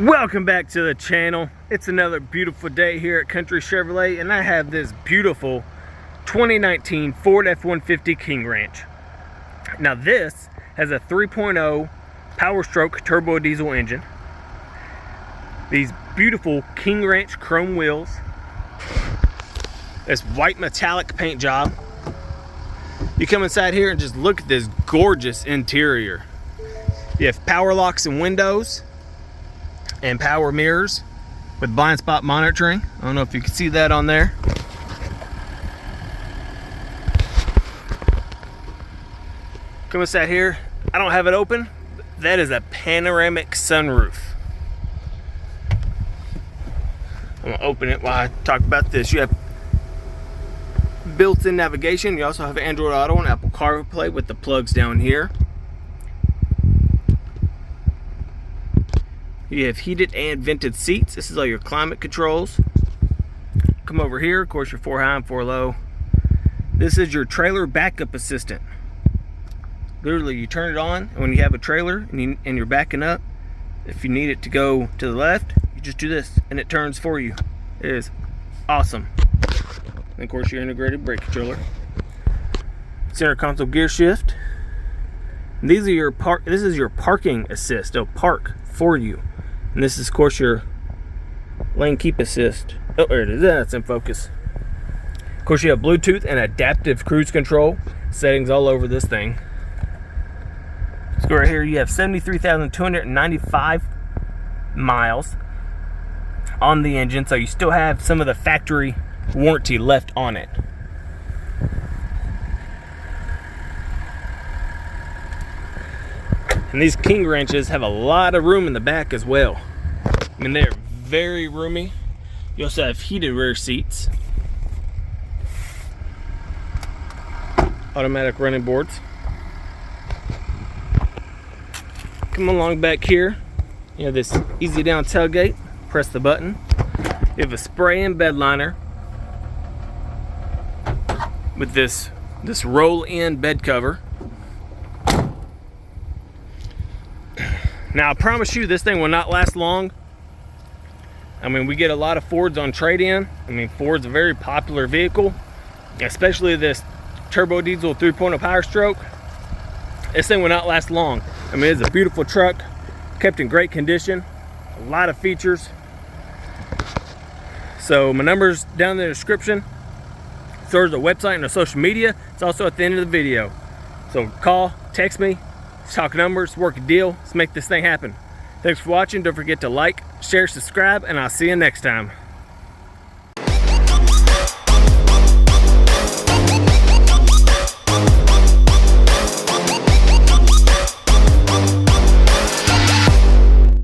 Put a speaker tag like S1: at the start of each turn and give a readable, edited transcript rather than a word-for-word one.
S1: Welcome back to the channel. It's another beautiful day here at Country Chevrolet, and I have this beautiful 2019 Ford F-150 King Ranch. Now this has a 3.0 Power Stroke turbo diesel engine, these beautiful King Ranch chrome wheels, this white metallic paint job. You come inside here and just look at this gorgeous interior. You have power locks and windows and power mirrors with blind spot monitoring. I don't know if you can see that on there. Come inside here. I don't have it open. That is a panoramic sunroof. I'm gonna open it while I talk about this. You have built-in navigation. You also have Android Auto and Apple CarPlay with the plugs down here. You have heated and vented seats. This is all your climate controls. Come over here, of course, your 4 high and 4 low. This is your trailer backup assistant. Literally, you turn it on, and when you have a trailer and you're backing up, if you need it to go to the left, you just do this, and it turns for you. It is awesome. And of course, your integrated brake controller. Center console gear shift. And these are your this is your parking assist. It'll park for you. And this is, of course, your lane keep assist. Oh, there it is. That's in focus. Of course, you have Bluetooth and adaptive cruise control settings all over this thing. Let's go right here. You have 73,295 miles on the engine, so you still have some of the factory warranty left on it. And these King Ranches have a lot of room in the back as well. I mean, they're very roomy. You also have heated rear seats, automatic running boards. Come along back here. You have this easy down tailgate. Press the button. You have a spray-in bed liner with this roll-in bed cover. Now, I promise you, this thing will not last long. I mean, we get a lot of Fords on trade-in. I mean, Ford's a very popular vehicle, especially this turbo diesel 3.0 Power Stroke. This thing will not last long. I mean, it's a beautiful truck, kept in great condition, a lot of features. So my number's down in the description. So there's a website and a social media. It's also at the end of the video. So call, text me. Let's talk numbers, work a deal. Let's make this thing happen. Thanks for watching. Don't forget to like, share, subscribe, and I'll see you next time.